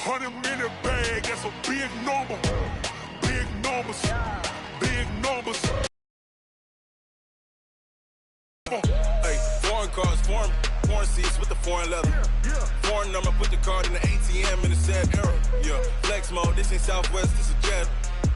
100 minute bag, that's a big number. Big numbers, big numbers. Hey, foreign cars, foreign seats with the foreign leather. Foreign number, put the card in the ATM in the sad era. Yeah, flex mode, this ain't Southwest, this a jet.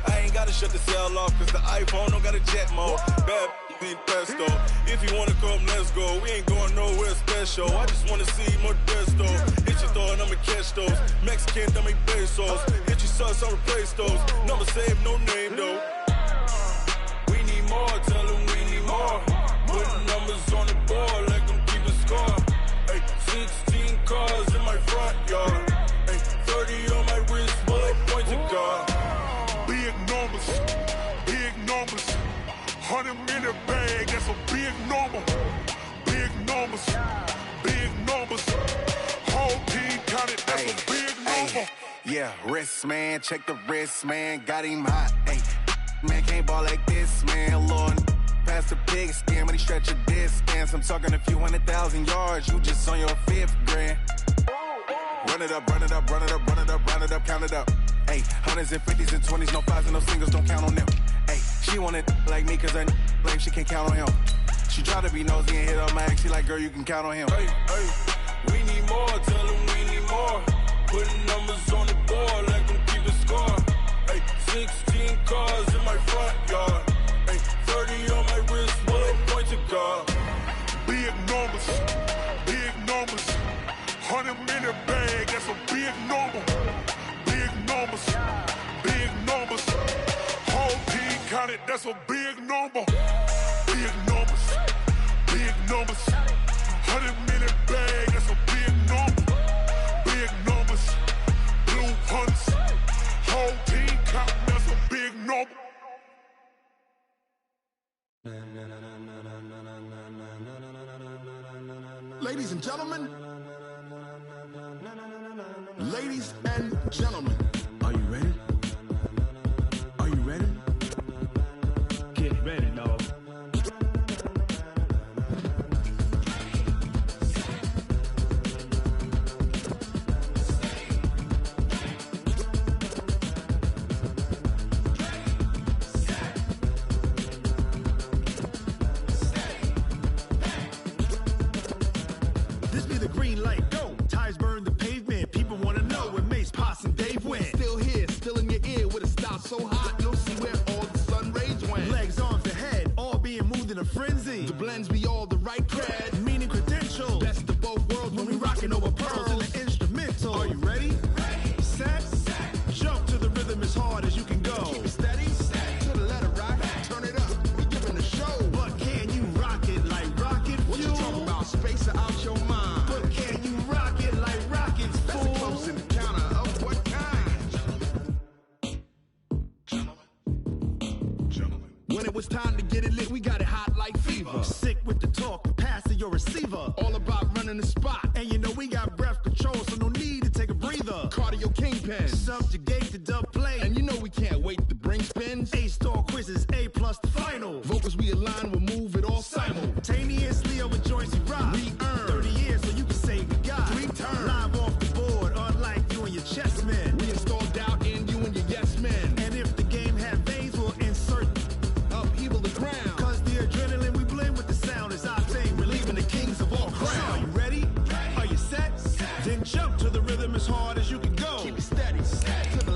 I ain't gotta shut the cell off, cause the iPhone don't got a jet mode. Bad ain't pesto. If you wanna come, let's go. We ain't going nowhere special. I just wanna see Modesto. Hit your thought, I'ma catch those. Mexican, dummy pesos. Hit your sus, I'll replace those. Number saved, no name though. We need more, tell them we need more. Putting numbers on the board like I'm keeping score. Hey, 16 cars in my front yard. Hey, 30 on my wrist, bullet point to God. Big numbers, big numbers. 100 minute bag, that's a big number. Big numbers, big numbers. Whole team counted, that's a big number. Yeah, wrist man, check the wrist man, got him hot. Ay, man can't ball like this, man. Lord, past the pig skin, but he stretch a distance. I'm talking a few 100,000 yards, you just on your 5th grand. Run it up, run it up, run it up, run it up, run it up, count it up. Ay, hundreds and 50s and 20s, no 5s and no singles, don't count on them. Ay, she want it like me, cause her like she can't count on him. She try to be nosy and hit on my ex, she like, girl, you can count on him. Hey, hey, we need more, tell them we need more. Putting numbers on the board like I'm keeping score. Hey, 16 cars in my front yard. Hey, 30 on my wrist, bullet point to God. Big numbers, big numbers. 100 minute bag, that's a big number. Big numbers, big numbers. Whole team counted, that's a big number. Big numbers, big numbers. 100 minute bag, that's a big number. Big numbers, blue hunts. Whole team counting, that's a big number. Ladies and gentlemen, ladies and gentlemen, are you ready? Are you ready? Get ready, dog. This be the green light, go. Tires burn the pavement, people wanna know where Mace, Pops, and Dave went. Still here, still in your ear with a style so hot, you'll see where all the sun rays went. Legs, arms, the head, all being moved in a frenzy. The blends be all the right cred, meaning credentials. Best of both worlds when we rockin' over pearls in the instrumental. Are you ready? Set, jump to the rhythm as hard as you can go. Keep it steady, to the letter rock, turn it up, we giving a show. But can you rock it like rocket fuel? What you talking about, space or out your mind? But can you rock it like rockets, fool? That's a close encounter of what kind? Gentlemen. When it was time to get it lit, we got it hot like fever. Sick with the talk, passing your receiver. All about running the spot. And you know we got breath control, so no need to take a breather. Cardio kingpin, subjugate the dub play. And you know we can't wait to bring spins. A-star quizzes, A+ the final. Vocals we align, we'll move it all simultaneously over joints we rock. We earn 30 years, so you can say we got 3 turns. Live off the board, unlike you and your chess men. We install doubt in you and your yes men. And if the game had veins, we'll insert upheaval the ground. Cause the adrenaline we blend with the sound is our thing, relieving the kings of all crowns. So are you ready? Are you set? Then jump to the rhythm as hard as you can go. Keep it steady, to the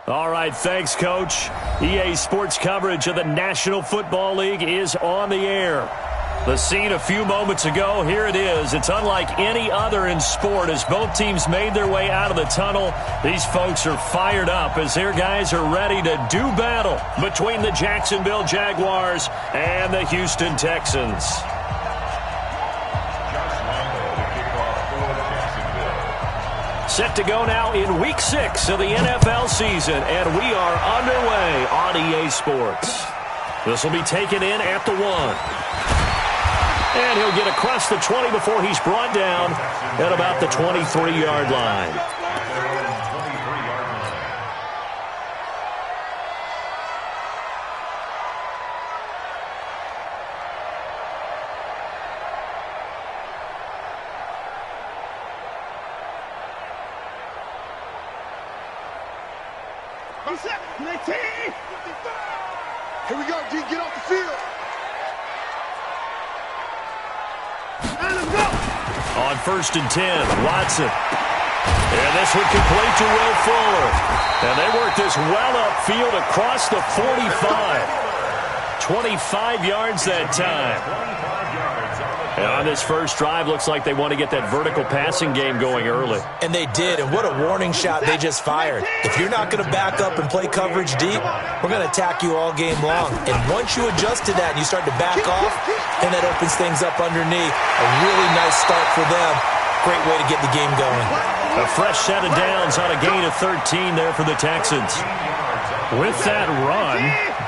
All right, thanks, Coach. EA Sports coverage of the National Football League is on the air. The scene a few moments ago, here it is. It's unlike any other in sport as both teams made their way out of the tunnel. These folks are fired up as their guys are ready to do battle between the Jacksonville Jaguars and the Houston Texans. Set to go now in Week 6 of the NFL season, and we are underway on EA Sports. This will be taken in at the 1. And he'll get across the 20 before he's brought down at about the 23-yard line. Here we go, D. Get off the field. On 1st and 10, Watson. And this one complete to Will Fuller. And they work this well upfield across the 45. 25 yards that time. And on this first drive, looks like they want to get that vertical passing game going early. And they did, and what a warning shot they just fired. If you're not going to back up and play coverage deep, we're going to attack you all game long. And once you adjust to that and you start to back off, then that opens things up underneath. A really nice start for them. Great way to get the game going. A fresh set of downs on a gain of 13 there for the Texans. With that run,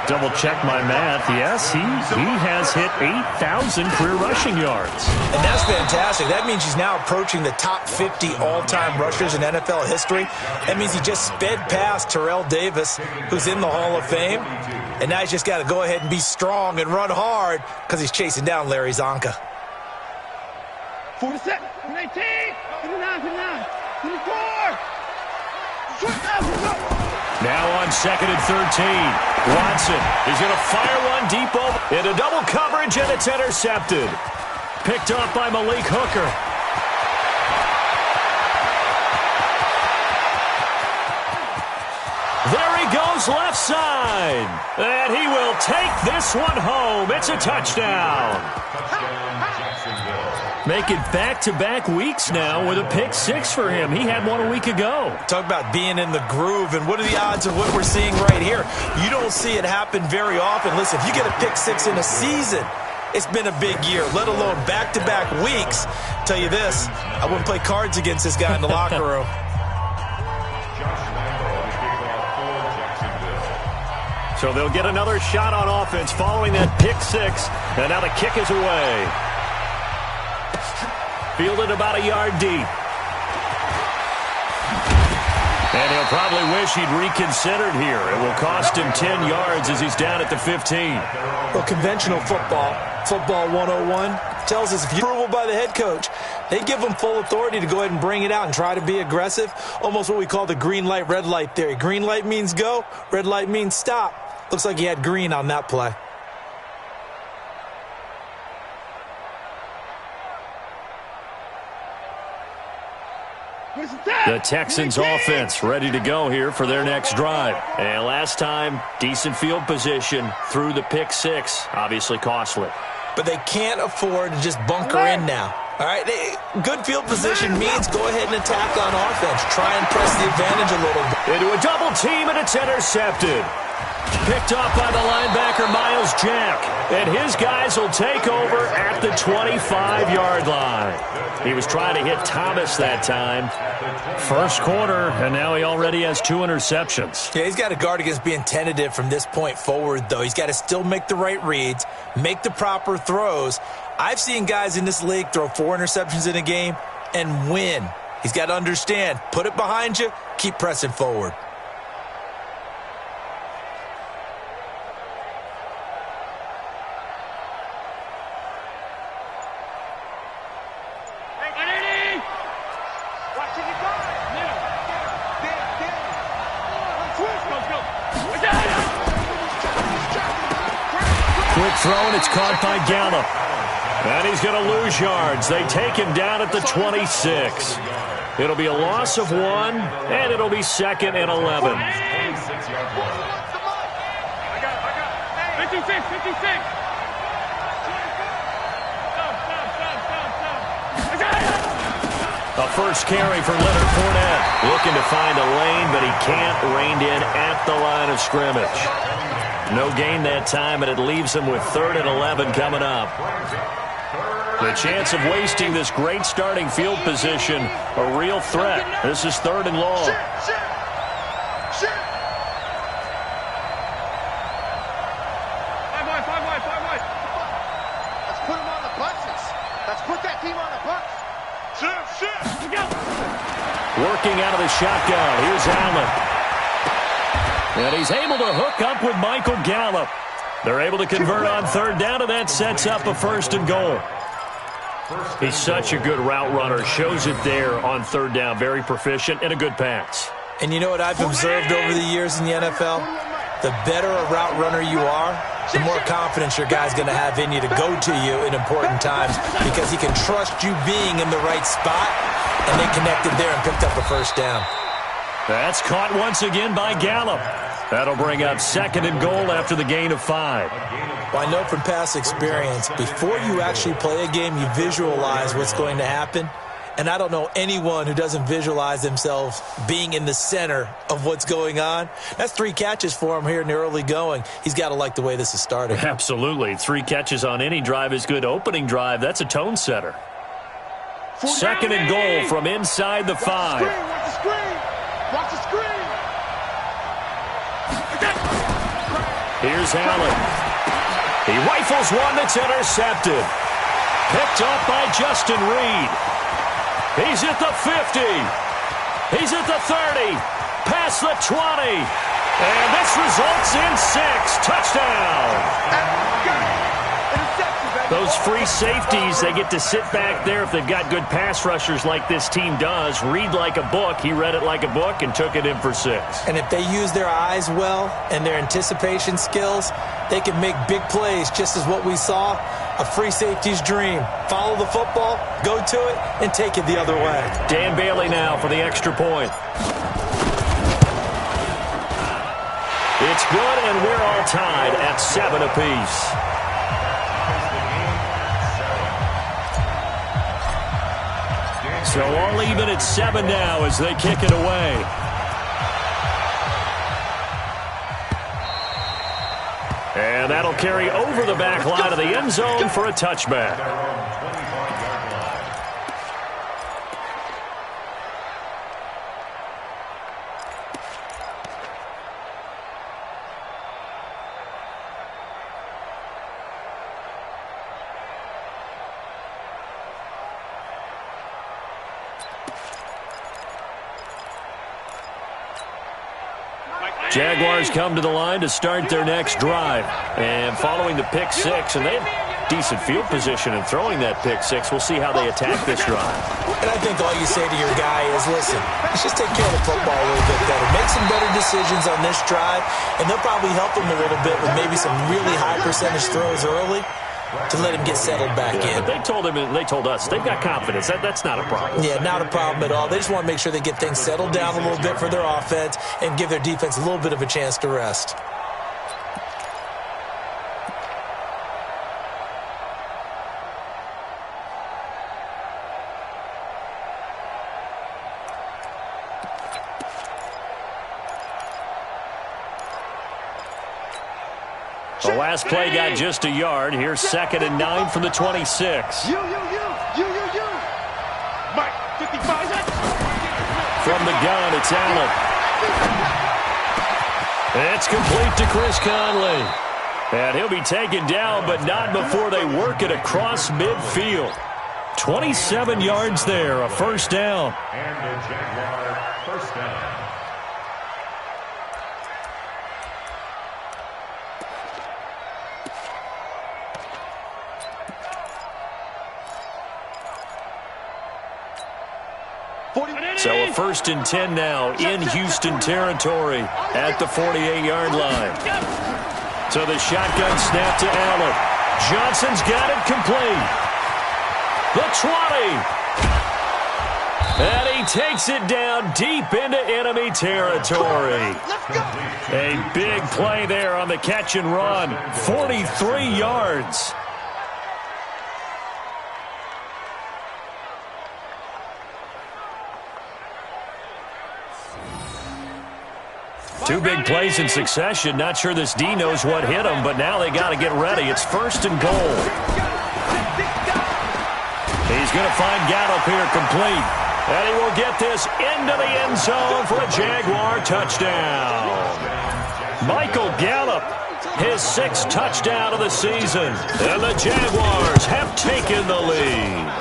double check my math, yes, he has hit 8,000 career rushing yards. And that's fantastic. That means he's now approaching the top 50 all-time rushers in NFL history. That means he just sped past Terrell Davis, who's in the Hall of Fame. And now he's just got to go ahead and be strong and run hard because he's chasing down Larry Zonka. 47, 19, 59, 59, 54. Now on 2nd and 13, Watson is going to fire one deep over into double coverage, and it's intercepted. Picked off by Malik Hooker. There he goes left side. And he will take this one home. It's a touchdown. Making back-to-back weeks now with a pick 6 for him. He had one a week ago. Talk about being in the groove, and what are the odds of what we're seeing right here? You don't see it happen very often. Listen, if you get a pick 6 in a season, it's been a big year, let alone back-to-back weeks. Tell you this, I wouldn't play cards against this guy in the locker room. So they'll get another shot on offense following that pick 6, and now the kick is away. Fielded about a yard deep. And he'll probably wish he'd reconsidered here. It will cost him 10 yards as he's down at the 15. Well, conventional football 101, tells us if you're approval by the head coach, they give them full authority to go ahead and bring it out and try to be aggressive. Almost what we call the green light, red light theory. Green light means go, red light means stop. Looks like he had green on that play. The Texans offense ready to go here for their next drive. And last time, decent field position through the pick 6. Obviously costly. But they can't afford to just bunker in now. All right, good field position means go ahead and attack on offense. Try and press the advantage a little bit. Into a double team, and it's intercepted. Picked off by the linebacker, Miles Jack. And his guys will take over at the 25-yard line. He was trying to hit Thomas that time. First quarter, and now he already has 2 interceptions. Yeah, he's got to guard against being tentative from this point forward, though. He's got to still make the right reads, make the proper throws. I've seen guys in this league throw 4 interceptions in a game and win. He's got to understand, put it behind you, keep pressing forward. Quick throw, and it's caught by Gallup. And he's going to lose yards. They take him down at the 26. It'll be a loss of 1, and it'll be 2nd and 11. 56. A first carry for Leonard Fournette. Looking to find a lane, but he can't. Reined in at the line of scrimmage. No gain that time, and it leaves him with 3rd and 11 coming up. The chance of wasting this great starting field position, a real threat. This is 3rd and long. Let's put him on the punches. Let's put that team on the punch. Working out of the shotgun. Here's Allen. And he's able to hook up with Michael Gallup. They're able to convert on 3rd down, and that sets up a 1st and goal. He's such a good route runner. Shows it there on 3rd down. Very proficient and a good pass. And you know what I've observed over the years in the NFL? The better a route runner you are, the more confidence your guy's going to have in you to go to you in important times because he can trust you being in the right spot, and they connected there and picked up a 1st down. That's caught once again by Gallup. That'll bring up 2nd and goal after the gain of 5. Well, I know from past experience, before you actually play a game, you visualize what's going to happen. And I don't know anyone who doesn't visualize themselves being in the center of what's going on. That's 3 catches for him here in the early going. He's got to like the way this is starting. Absolutely. 3 catches on any drive is good. Opening drive, that's a tone setter. 2nd and goal from inside the 5. Watch the screen. Watch the screen. Here's Allen. He rifles one that's intercepted. Picked up by Justin Reed. He's at the 50. He's at the 30. Past the 20. And this results in 6. Touchdown. Those free safeties, they get to sit back there if they've got good pass rushers like this team does. Read like a book. He read it like a book and took it in for 6. And if they use their eyes well and their anticipation skills, they can make big plays, just as what we saw. A free safety's dream. Follow the football, go to it, and take it the other way. Dan Bailey now for the extra point. It's good, and we're all tied at 7 apiece. So all even at 7 now as they kick it away. And that'll carry over the back line of the end zone for a touchback. Jaguars come to the line to start their next drive. And following the pick 6, and they have decent field position in throwing that pick 6. We'll see how they attack this drive. And I think all you say to your guy is, listen, let's just take care of the football a little bit better. Make some better decisions on this drive, and they'll probably help him a little bit with maybe some really high percentage throws early to let him get settled back in. They told him, and they told us, they've got confidence. That's not a problem. Yeah, not a problem at all. They just want to make sure they get things settled down a little bit for their offense and give their defense a little bit of a chance to rest. The last play got just a yard. Here's 2nd and 9 from the 26. You. Mike, 55. From the gun, it's Allen. It's complete to Chris Conley. And he'll be taken down, but not before they work it across midfield. 27 yards there, a 1st down. And the Jaguar 1st down. So a 1st and 10 now in Houston territory at the 48-yard line. So the shotgun snap to Allen. Johnson's got it complete. The 20. And he takes it down deep into enemy territory. A big play there on the catch and run. 43 yards. Two big plays in succession. Not sure this D knows what hit him, but now they got to get ready. It's 1st and goal. He's going to find Gallup here complete. And he will get this into the end zone for a Jaguar touchdown. Michael Gallup, his 6th touchdown of the season. And the Jaguars have taken the lead.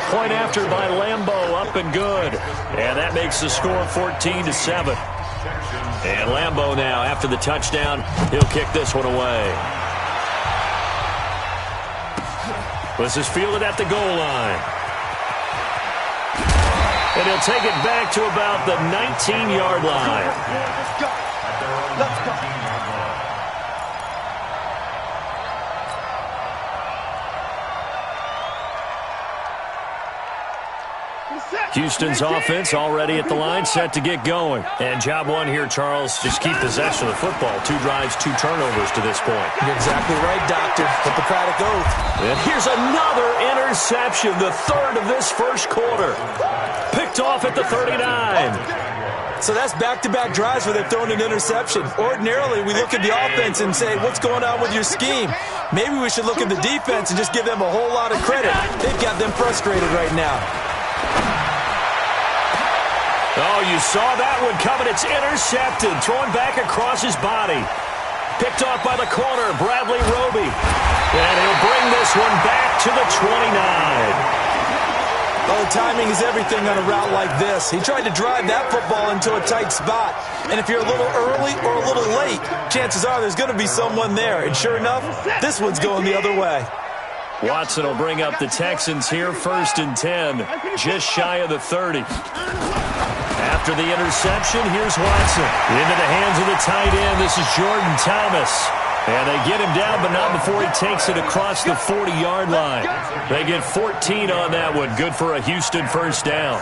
Point after by Lambeau, up and good. And that makes the score 14-7. And Lambeau now, after the touchdown, he'll kick this one away. This is fielded at the goal line. And he'll take it back to about the 19-yard line. Let's go. Let's go. Houston's offense already at the line, set to get going. And job one here, Charles, just keep possession of the football. 2 drives, 2 turnovers to this point. You're exactly right, Doctor. Hippocratic oath. And here's another interception, the 3rd of this first quarter. Picked off at the 39. So that's back-to-back drives where they've thrown an interception. Ordinarily, we look at the offense and say, what's going on with your scheme? Maybe we should look at the defense and just give them a whole lot of credit. They've got them frustrated right now. Oh, you saw that one coming. It's intercepted. Thrown back across his body. Picked off by the corner, Bradley Roby. And he'll bring this one back to the 29. Oh, timing is everything on a route like this. He tried to drive that football into a tight spot. And if you're a little early or a little late, chances are there's going to be someone there. And sure enough, this one's going the other way. Watson will bring up the Texans here, 1st and 10, just shy of the 30. After the interception, here's Watson. Into the hands of the tight end. This is Jordan Thomas. And they get him down, but not before he takes it across the 40-yard line. They get 14 on that one. Good for a Houston first down.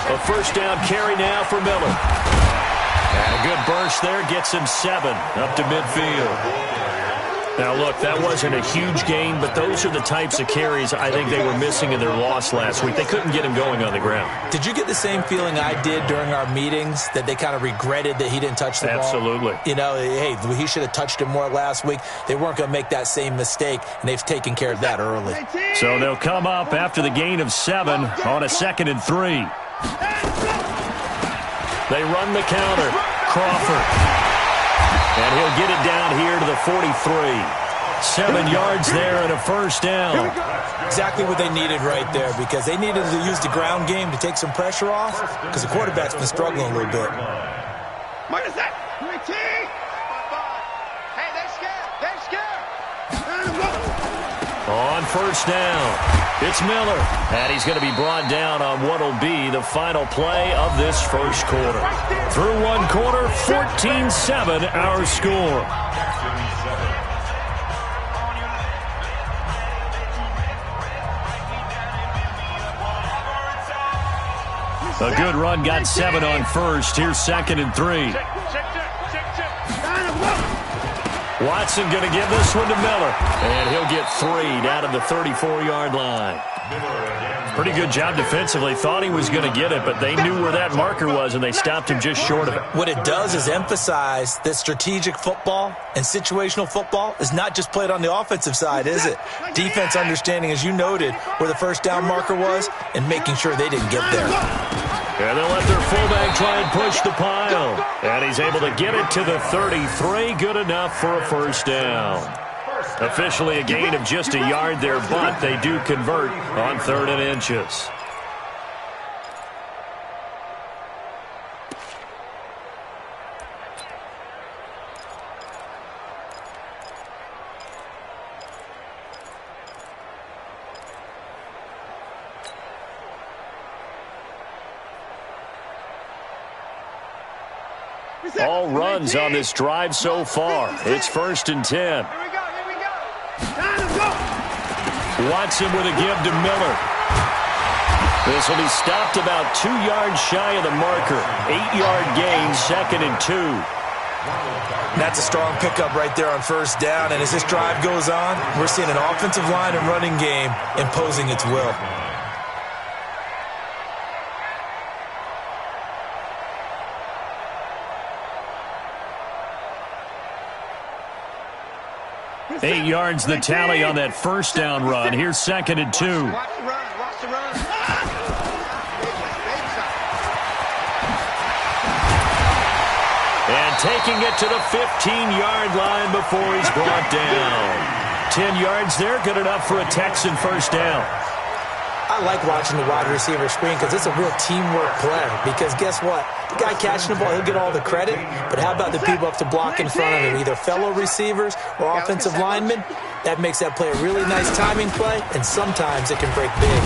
A first down carry now for Miller. And a good burst there gets him 7 up to midfield. Now, look, that wasn't a huge gain, but those are the types of carries I think they were missing in their loss last week. They couldn't get him going on the ground. Did you get the same feeling I did during our meetings, that they kind of regretted that he didn't touch the ball? Absolutely. You know, hey, he should have touched it more last week. They weren't going to make that same mistake, and they've taken care of that early. So they'll come up after the gain of 7 on a 2nd and 3. They run the counter. Crawford. And he'll get it down here to the 43. 7 yards there and a first down. Exactly what they needed right there, because they needed to use the ground game to take some pressure off, because the quarterback's been struggling a little bit. What is that? Hey, they're scared. They're scared. On first down, it's Miller. And he's going to be brought down on what will be the final play of this first quarter. Through one quarter, 14-7 our score. A good run, got 7 on first. Here's 2nd and 3. Watson going to give this one to Miller. And he'll get 3 down to the 34-yard line. Pretty good job defensively. Thought he was going to get it, but they knew where that marker was, and they stopped him just short of it. What it does is emphasize that strategic football and situational football is not just played on the offensive side, is it? Defense understanding, as you noted, where the first down marker was and making sure they didn't get there. And they'll let their fullback try and push the pile. And he's able to get it to the 33. Good enough for a first down. Officially a gain of just a yard there, but they do convert on 3rd and inches. all runs on this drive so far. It's 1st and 10. Here we go. Let's go. Watson with a give to Miller. This will be stopped about 2 yards shy of the marker. 8-yard gain, 2nd and 2. That's a strong pickup right there on 1st down. And as this drive goes on, we're seeing an offensive line and running game imposing its will. Eight yards the tally on that 1st down run. Here's 2nd and 2. Watch the run. And taking it to the 15-yard line before he's brought down. 10 yards there, good enough for a Texan 1st down. I like watching the wide receiver screen because it's a real teamwork play. Because guess what? The guy catching the ball, he'll get all the credit. But how about the people up to block in front of him, either fellow receivers or offensive linemen? That makes that play a really nice timing play, and sometimes it can break big.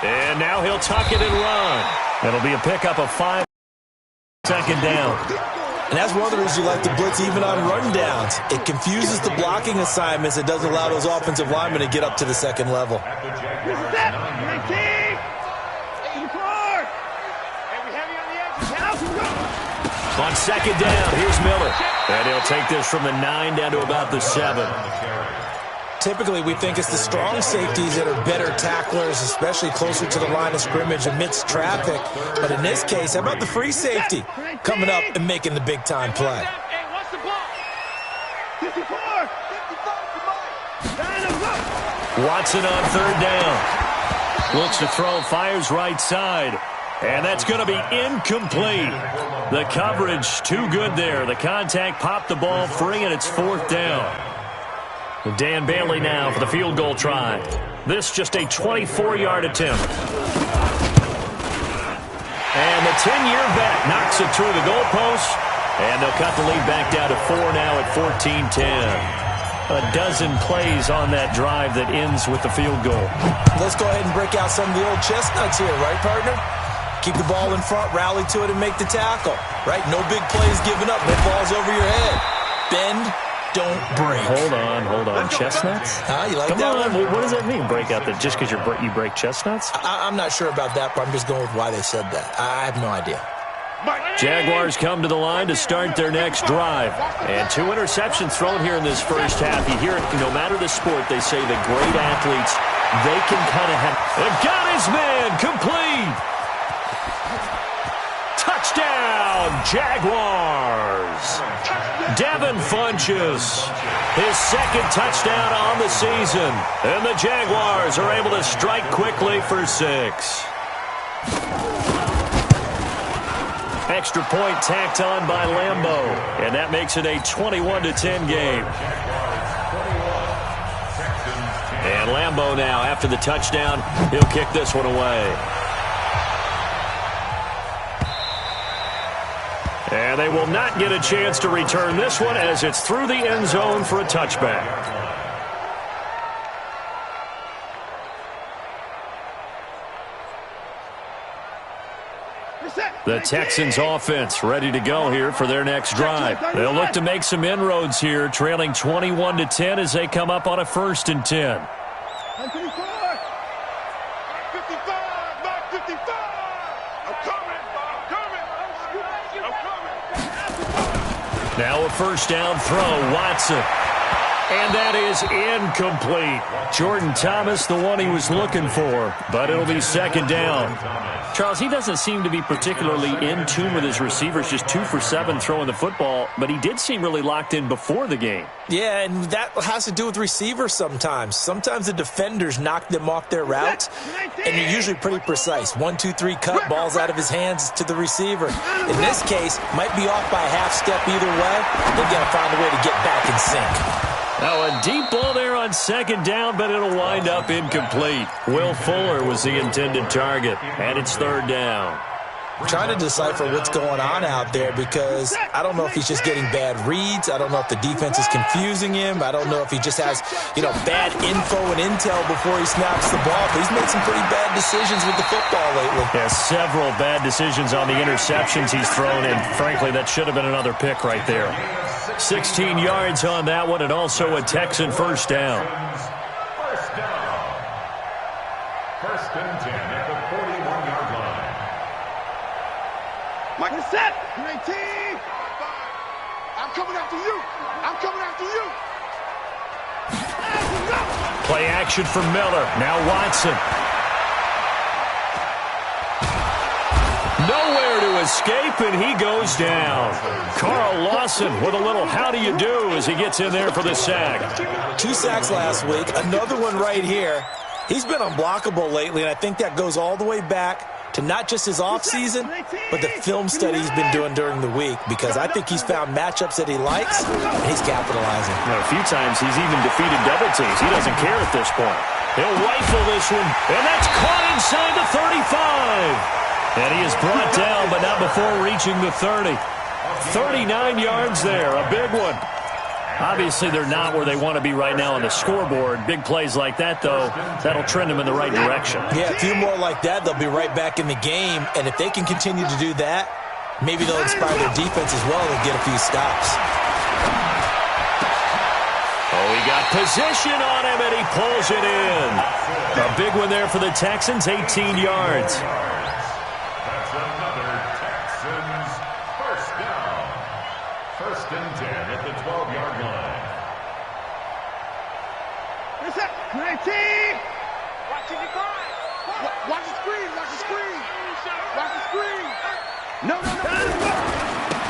And now he'll tuck it and run. It'll be a pickup of 5. 2nd down. And that's one of the reasons you like to blitz even on run downs. It confuses the blocking assignments. It doesn't allow those offensive linemen to get up to the 2nd level. On 2nd down, here's Miller. And he'll take this from the 9 down to about the 7. Typically, we think it's the strong safeties that are better tacklers, especially closer to the line of scrimmage amidst traffic. But in this case, how about the free safety coming up and making the big-time play? Watson on 3rd down. Looks to throw, fires right side. And that's going to be incomplete. The coverage too good there. The contact popped the ball free, and it's 4th down. Dan Bailey now for the field goal try. This just a 24-yard attempt. And the 10-year vet knocks it through the goalpost. And they'll cut the lead back down to 4 now at 14-10. A dozen plays on that drive that ends with the field goal. Let's go ahead and break out some of the old chestnuts here, right, partner? Keep the ball in front, rally to it, and make the tackle. Right? No big plays given up. No balls over your head. Bend, don't break. Hold on. Chestnuts? You like Come that on. one? What does that mean, break out? That just because you break chestnuts? I'm not sure about that, but I'm just going with why they said that. I have no idea. Jaguars come to the line to start their next drive. And 2 interceptions thrown here in this first half. You hear it, no matter the sport, they say the great athletes, they can kind of have... And got his man complete! Touchdown, Jaguars! Devin Funchess, his 2nd touchdown on the season. And the Jaguars are able to strike quickly for 6. Extra point tacked on by Lambeau. And that makes it a 21-10 game. And Lambeau now, after the touchdown, he'll kick this one away. And they will not get a chance to return this one as it's through the end zone for a touchback. The Texans offense ready to go here for their next drive. They'll look to make some inroads here, trailing 21-10 as they come up on a 1st and 10. Now a 1st down throw, Watson. And that is incomplete. Jordan Thomas, the one he was looking for, but it'll be 2nd down. Charles, he doesn't seem to be particularly in tune with his receivers, just 2 for 7 throwing the football, but he did seem really locked in before the game. Yeah, and that has to do with receivers sometimes. Sometimes the defenders knock them off their routes, and you're usually pretty precise. 1, 2, 3, cut, balls out of his hands to the receiver. In this case, might be off by a half step either way. They've got to find a way to get back in sync. Now a deep ball there on 2nd down, but it'll wind up incomplete. Will Fuller was the intended target, and it's 3rd down. trying to decipher what's going on out there because I don't know if he's just getting bad reads. I don't know if the defense is confusing him. I don't know if he just has, bad info and intel before he snaps the ball. But he's made some pretty bad decisions with the football lately. Yeah, several bad decisions on the interceptions he's thrown, and frankly, that should have been another pick right there. 16 yards on that one, and also a Texan first down. First and 10 at the 41-yard line. Michael set. Great team. I'm coming after you. I'm coming after you. Play action for Miller. Now Watson. Nowhere to escape, and he goes down. Carl Lawson with a little how do you do as he gets in there for the sack. 2 sacks last week, another one right here. He's been unblockable lately, and I think that goes all the way back to not just his offseason, but the film study he's been doing during the week, because I think he's found matchups that he likes, and he's capitalizing. A few times he's even defeated double teams. He doesn't care at this point. He'll rifle this one, and that's caught inside the 35. And he is brought down, but not before reaching the 30. 39 yards there, a big one. Obviously, they're not where they want to be right now on the scoreboard. Big plays like that, though, that'll trend them in the right direction. Yeah, a few more like that, they'll be right back in the game. And if they can continue to do that, maybe they'll inspire their defense as well and get a few stops. Oh, he got position on him, and he pulls it in. A big one there for the Texans, 18 yards. That's another Texans first down. First and 10 at the 12-yard line. Listen, great team. Watch the screen. Watch the screen. Watch the screen. No.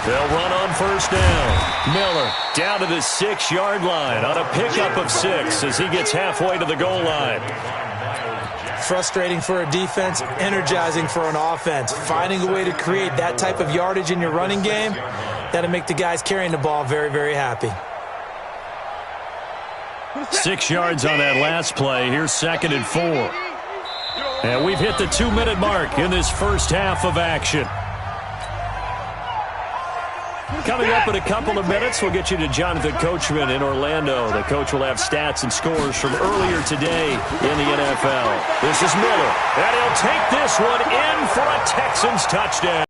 They'll run on first down. Miller down to the 6-yard line on a pickup of 6 as he gets halfway to the goal line. Frustrating for a defense, energizing for an offense. Finding a way to create that type of yardage in your running game, that'll make the guys carrying the ball very, very happy. 6 yards on that last play. Here's 2nd and 4. And we've hit the 2-minute mark in this first half of action. Coming up in a couple of minutes, we'll get you to Jonathan Coachman in Orlando. The coach will have stats and scores from earlier today in the NFL. This is Miller, and he'll take this one in for a Texans touchdown.